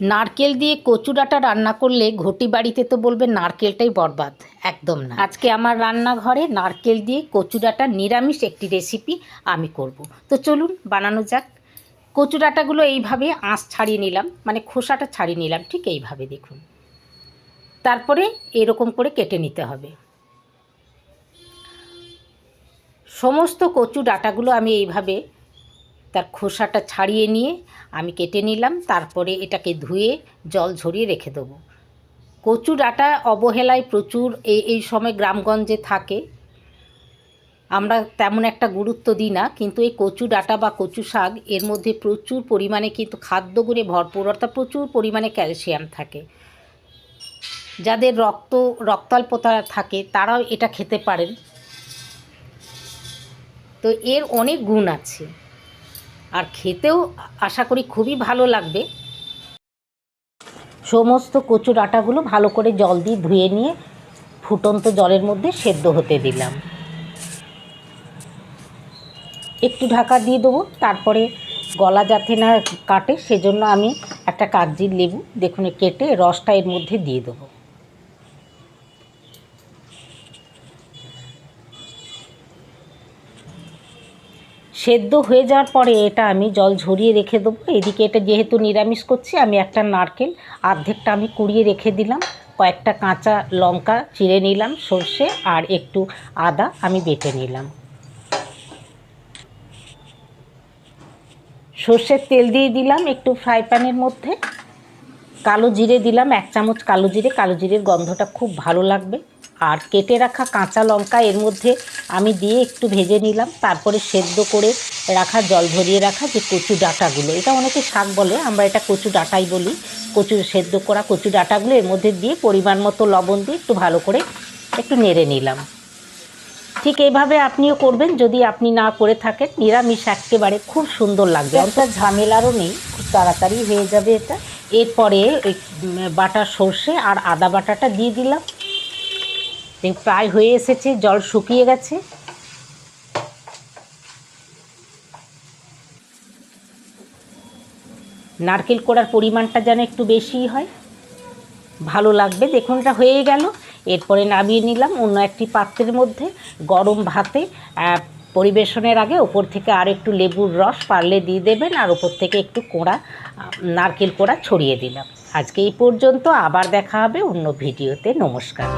নারকেল দিয়ে কচু ডাঁটা রান্না করলে ঘটি বাড়িতে তো বলবে নারকেলটাই বরবাদ। একদম না। আজকে আমার রান্নাঘরে নারকেল দিয়ে কচু ডাঁটা নিরামিষ একটি রেসিপি আমি করব। তো চলুন বানানো যাক। কচু ডাঁটাগুলো এইভাবে আঁশ ছাড়িয়ে নিলাম, মানে খোসাটা ছাড়িয়ে নিলাম, ঠিক এইভাবে দেখুন। তারপরে এরকম করে কেটে নিতে হবে। সমস্ত কচু ডাঁটাগুলো আমি এইভাবে তার খোসাটা ছাড়িয়ে নিয়ে আমি কেটে নিলাম। তারপরে এটাকে ধুয়ে জল ঝরিয়ে রেখে দেবো। কচু ডাঁটা অবহেলায় প্রচুর এই সময় গ্রামগঞ্জে থাকে, আমরা তেমন একটা গুরুত্ব দিই না, কিন্তু এই কচু ডাঁটা বা কচু শাক এর মধ্যে প্রচুর পরিমাণে কিন্তু খাদ্যগুণে ভরপুর, অর্থাৎ প্রচুর পরিমাণে ক্যালসিয়াম থাকে। যাদের রক্তাল্পতা থাকে তারাও এটা খেতে পারেন। তো এর অনেক গুণ আছে, আর খেতেও আশা করি খুবই ভালো লাগবে। সমস্ত কচু ডাঁটাগুলো ভালো করে জল দিয়ে ধুয়ে নিয়ে ফুটন্ত জলের মধ্যে সেদ্ধ হতে দিলাম। একটু ঢাকা দিয়ে দেবো, তারপরে গলা যাতে না কাটে সেজন্য আমি একটা কাগজির লেবু দেখুন কেটে রসটা এর মধ্যে দিয়ে দেবো। সেদ্ধ হয়ে যাওয়ার পরে এটা আমি জল ঝরিয়ে রেখে দেবো। এদিকে এটা যেহেতু নিরামিষ করছি, আমি একটা নারকেল অর্ধেকটা আমি কুড়িয়ে রেখে দিলাম। কয়েকটা কাঁচা লঙ্কা চিড়ে নিলাম, সর্ষে আর একটু আদা আমি বেটে নিলাম। সর্ষের তেল দিয়ে দিলাম একটু ফ্রাই প্যানের মধ্যে। কালো জিরে দিলাম 1 চামচ কালো জিরের গন্ধটা খুব ভালো লাগবে। আর কেটে রাখা কাঁচা লঙ্কা এর মধ্যে আমি দিয়ে একটু ভেজে নিলাম। তারপরে সেদ্ধ করে রাখা জল ঝরিয়ে রাখা যে কচু ডাঁটাগুলো, এটা অনেকে শাক বলে, আমরা এটা কচু ডাঁটাই বলি, সেদ্ধ করা কচু ডাঁটাগুলো এর মধ্যে দিয়ে পরিমাণ মতো লবণ দিয়ে একটু ভালো করে একটু নেড়ে নিলাম। ঠিক এইভাবে আপনিও করবেন যদি আপনি না করে থাকেন। নিরামিষ একেবারে খুব সুন্দর লাগবে, অন্তত ঝামেলারও নেই, খুব তাড়াতাড়ি হয়ে যাবে এটা। এরপরে ওই বাটা সর্ষে আর আদা বাটাটা দিয়ে দিলাম। প্রায় হয়ে এসেছে, জল শুকিয়ে গেছে। নারকেল কোড়ার পরিমাণটা যেন একটু বেশিই হয়, ভালো লাগবে। দেখুন এটা হয়ে গেল। এরপরে নামিয়ে নিলাম অন্য একটি পাত্রের মধ্যে। গরম ভাতে পরিবেশনের আগে ওপর থেকে আর একটু লেবুর রস পারলে দিয়ে দেবেন, আর ওপর থেকে একটু নারকেল কোড়া ছড়িয়ে দিলাম। আজকে এই পর্যন্ত, আবার দেখা হবে অন্য ভিডিওতে। নমস্কার।